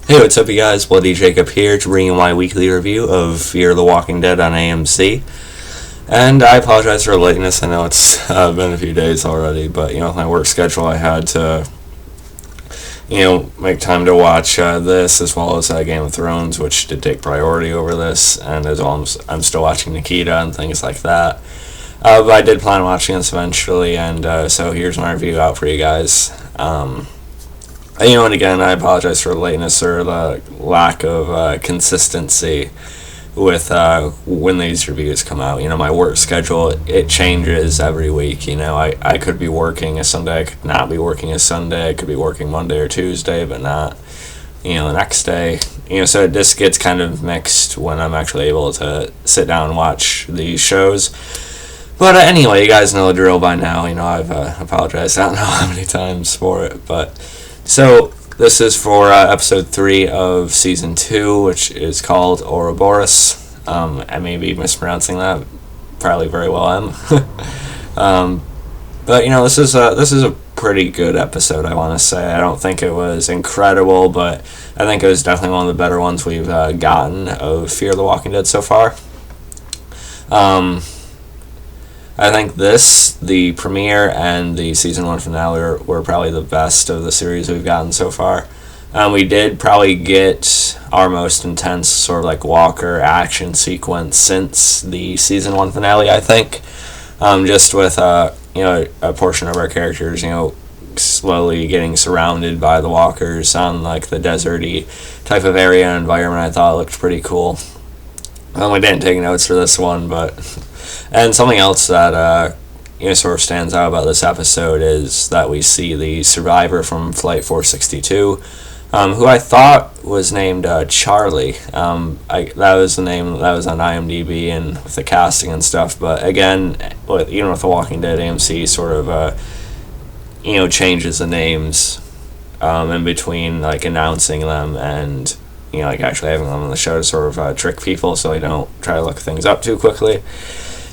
Hey, what's up, you guys? Bloody Jacob here to bring you my weekly review of Fear the Walking Dead on AMC. And I apologize for the lateness. I know it's been a few days already, but with my work schedule, I had to make time to watch this as well as Game of Thrones, which did take priority over this, and as well I'm still watching Nikita and things like that. But I did plan on watching this eventually, and so here's my review out for you guys. And again, I apologize for the lateness or the lack of consistency with when these reviews come out. My work schedule, it changes every week. I could be working a Sunday, I could not be working a Sunday, I could be working Monday or Tuesday, but not, the next day. So it just gets kind of mixed when I'm actually able to sit down and watch these shows. But anyway, you guys know the drill by now. I've apologized, I don't know how many times for it, but... So, this is for episode 3 of season 2, which is called Ouroboros. I may be mispronouncing that, probably very well am. But this is a pretty good episode, I want to say. I don't think it was incredible, but I think it was definitely one of the better ones we've gotten of Fear the Walking Dead so far. I think the premiere and the season 1 finale were probably the best of the series we've gotten so far. We did probably get our most intense sort of like Walker action sequence since the season 1 finale, I think. Just with a portion of our characters, slowly getting surrounded by the Walkers on like the deserty type of area and environment. I thought it looked pretty cool. We didn't take notes for this one, but... And something else that sort of stands out about this episode is that we see the survivor from Flight 462, who I thought was named Charlie. That was the name that was on IMDb and with the casting and stuff. But again, with The Walking Dead, AMC sort of changes the names in between like announcing them and actually having them on the show to sort of trick people so they don't try to look things up too quickly.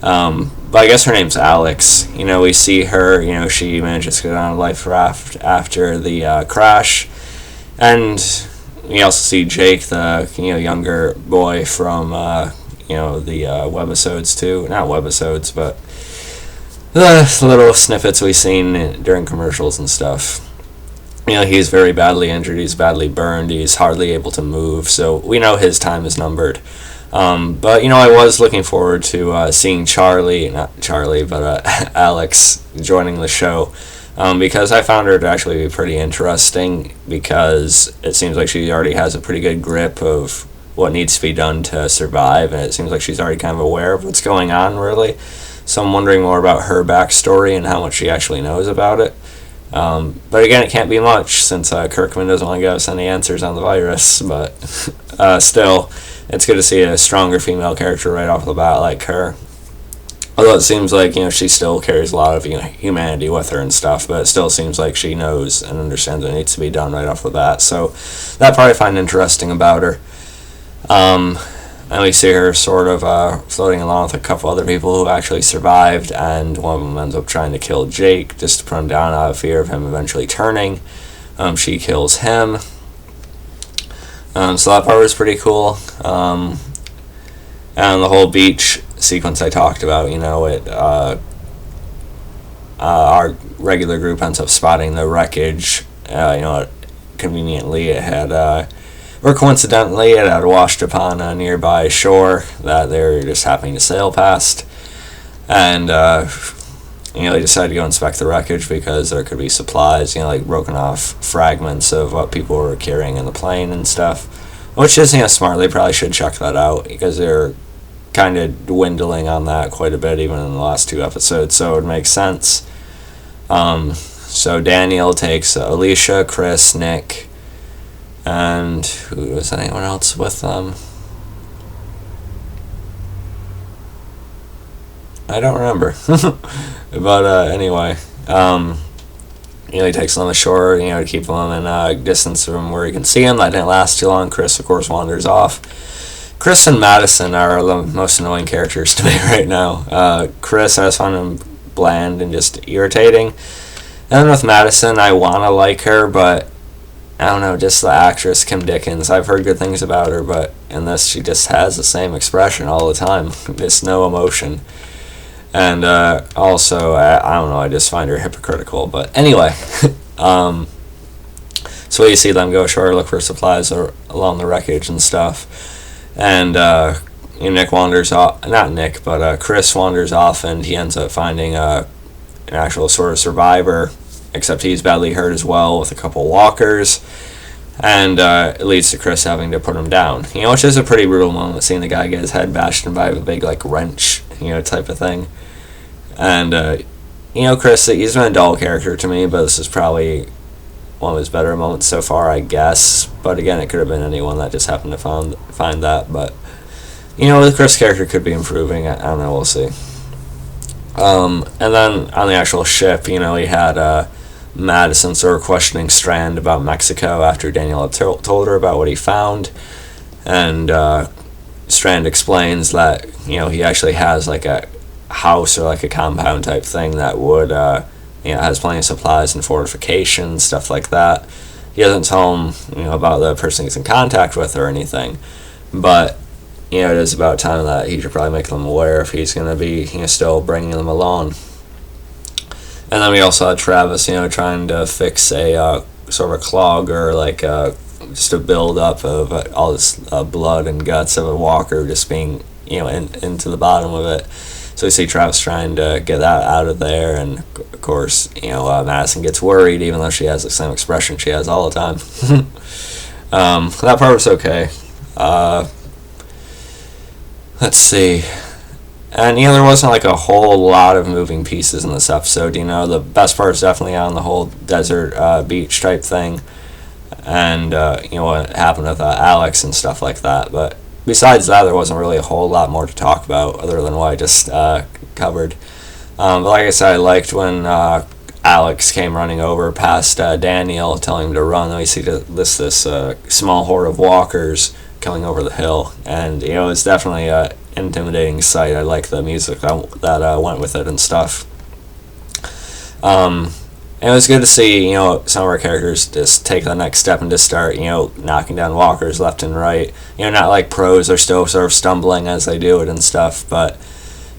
But I guess her name's Alex. We see her, she manages to get on a life raft after the crash. And we also see Jake, the, younger boy from, the webisodes too. Not webisodes, but the little snippets we've seen during commercials and stuff. He's very badly injured, he's badly burned, he's hardly able to move, so we know his time is numbered. But I was looking forward to seeing Alex joining the show, because I found her to actually be pretty interesting, because it seems like she already has a pretty good grip of what needs to be done to survive, and it seems like she's already kind of aware of what's going on, really. So I'm wondering more about her backstory and how much she actually knows about it. But again, it can't be much, since Kirkman doesn't want to give us any answers on the virus, but still... It's good to see a stronger female character right off the bat like her. Although it seems like, she still carries a lot of humanity with her and stuff, but it still seems like she knows and understands what needs to be done right off the bat. So that part I find interesting about her. And we see her sort of floating along with a couple other people who actually survived, and one of them ends up trying to kill Jake just to put him down out of fear of him eventually turning. She kills him. So that part was pretty cool. And the whole beach sequence I talked about, our regular group ends up spotting the wreckage. Conveniently it had, or coincidentally, it had washed upon a nearby shore that they were just happening to sail past. And, they decided to go inspect the wreckage because there could be supplies, like broken off fragments of what people were carrying in the plane and stuff. Which is, smart. They probably should check that out because they're kind of dwindling on that quite a bit even in the last 2 episodes, so it would make sense. So Daniel takes Alicia, Chris, Nick, and who was anyone else with them? I don't remember. But anyway, he takes them on the shore, to keep them in a distance from where he can see them. That didn't last too long. Chris, of course, wanders off. Chris and Madison are the most annoying characters to me right now. Chris, I just found him bland and just irritating. And then with Madison, I want to like her, but I don't know, just the actress Kim Dickens. I've heard good things about her, but in this she just has the same expression all the time. Just no emotion. And also, I don't know, I just find her hypocritical. But anyway, so you see them go ashore, look for supplies along the wreckage and stuff. And Nick wanders off, not Nick, but Chris wanders off, and he ends up finding an actual sort of survivor, except he's badly hurt as well with a couple walkers. And it leads to Chris having to put him down. Which is a pretty brutal moment, seeing the guy get his head bashed in by a big, wrench, type of thing. And, Chris, he's been a dull character to me, but this is probably one of his better moments so far, I guess. But again, it could have been anyone that just happened to find that. But, the Chris character could be improving. I don't know, we'll see. And then on the actual ship, he had Madison sort of questioning Strand about Mexico after Daniel had told her about what he found. And Strand explains that, he actually has a house or a compound type thing that would has plenty of supplies and fortifications, stuff like that. He doesn't tell him about the person he's in contact with or anything, but it is about time that he should probably make them aware if he's going to be still bringing them along. And then we also had Travis trying to fix a sort of a clog or just a build up of all this blood and guts of a walker just being into the bottom of it. So we see Travis trying to get that out of there, and of course, Madison gets worried, even though she has the same expression she has all the time. That part was okay. Let's see. And, there wasn't a whole lot of moving pieces in this episode. The best part is definitely on the whole desert beach type thing, and, what happened with Alex and stuff like that. But besides that, there wasn't really a whole lot more to talk about other than what I just covered. But like I said, I liked when Alex came running over past Daniel, telling him to run. Then we see this small horde of walkers coming over the hill, and it's definitely an intimidating sight. I like the music that went with it and stuff. And it was good to see, some of our characters just take the next step and just start, knocking down walkers left and right. Not like pros are still sort of stumbling as they do it and stuff, but,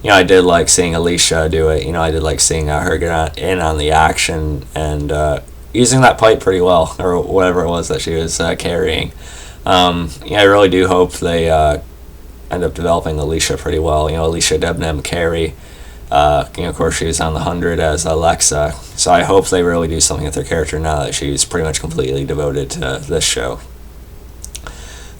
I did like seeing Alicia do it. I did like seeing her get in on the action and using that pipe pretty well, or whatever it was that she was carrying. I really do hope they end up developing Alicia pretty well. Alicia Debnam-Carey. Of course, she was on the 100 as Alexa, so I hope they really do something with her character now that she's pretty much completely devoted to this show.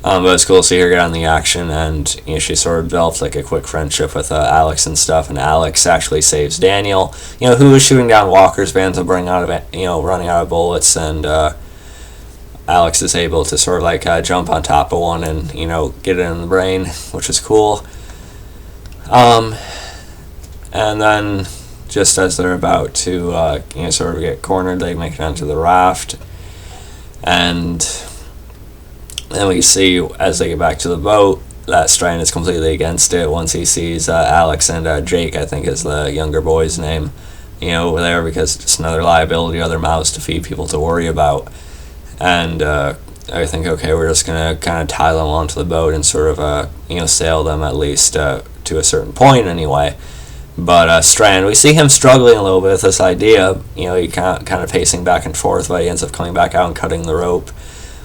But it's cool to see her get on the action, and she sort of develops a quick friendship with Alex and stuff, and Alex actually saves Daniel, who is shooting down walkers, but ends up running out of bullets, and Alex is able to sort of jump on top of one and get it in the brain, which is cool. And then, just as they're about to, sort of get cornered, they make it onto the raft. And then we see, as they get back to the boat, that Strand is completely against it once he sees Alex and Jake, I think is the younger boy's name, over there, because it's just another liability, other mouths to feed, people to worry about. And I think, okay, we're just going to kind of tie them onto the boat and sort of, sail them at least to a certain point anyway. But Strand, we see him struggling a little bit with this idea. He kind of pacing back and forth, but he ends up coming back out and cutting the rope,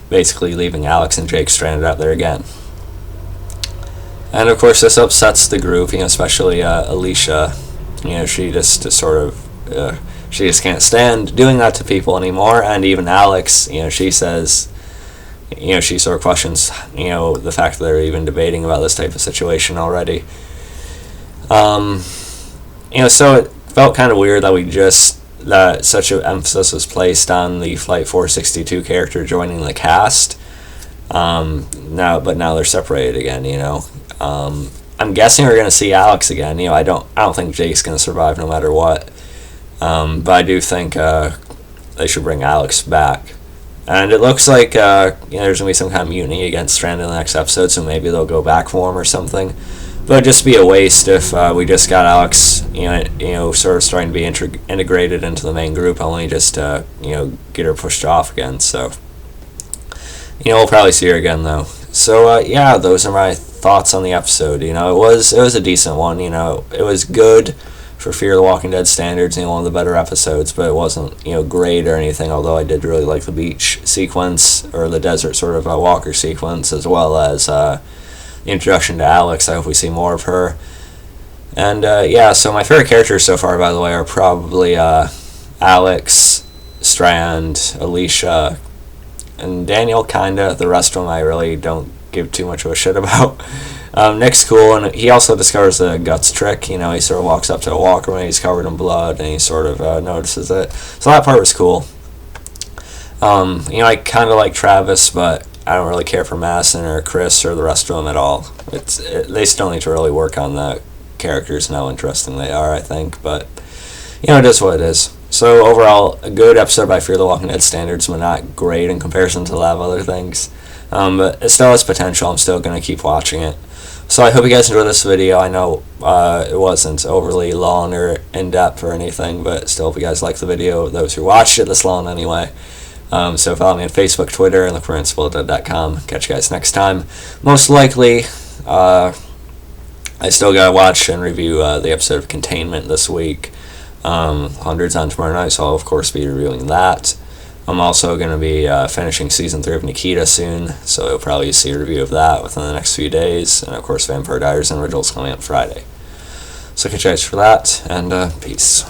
basically leaving Alex and Jake stranded out there again. And of course, this upsets the group, especially Alicia. She just she just can't stand doing that to people anymore. And even Alex, she says, she sort of questions, the fact that they're even debating about this type of situation already. So it felt kind of weird that such an emphasis was placed on the Flight 462 character joining the cast. Now they're separated again. I'm guessing we're gonna see Alex again. I don't think Jake's gonna survive no matter what. But I do think they should bring Alex back. And it looks like there's gonna be some kind of mutiny against Strand in the next episode, so maybe they'll go back for him or something. But it'd just be a waste if we just got Alex, sort of starting to be integrated into the main group, only just get her pushed off again. So We'll probably see her again though. So yeah, those are my thoughts on the episode. It was a decent one. It was good for Fear the Walking Dead standards. One of the better episodes, but it wasn't great or anything. Although I did really like the beach sequence, or the desert sort of walker sequence, as well as the introduction to Alex. I hope we see more of her. And yeah, so my favorite characters so far, by the way, are probably Alex, Strand, Alicia, and Daniel, kinda. The rest of them I really don't give too much of a shit about. Nick's cool, and he also discovers the guts trick. He sort of walks up to a walker when he's covered in blood, and he sort of notices it. So that part was cool. I kind of like Travis, but I don't really care for Madison or Chris or the rest of them at all. They still need to really work on the characters and how interesting they are, I think. But it is what it is. So overall, a good episode by Fear the Walking Dead standards, but not great in comparison to a lot of other things. But it still has potential. I'm still going to keep watching it. So I hope you guys enjoyed this video. I know it wasn't overly long or in-depth or anything, but still hope you guys liked the video, those who watched it this long anyway. So follow me on Facebook, Twitter, and look for InspiraDead.com. Catch you guys next time. Most likely, I still got to watch and review the episode of Containment this week. Hundreds on tomorrow night, so I'll of course be reviewing that. I'm also going to be finishing Season 3 of Nikita soon, so you'll probably see a review of that within the next few days. And of course, Vampire Diaries and Originals coming up Friday. So catch you guys for that, and peace.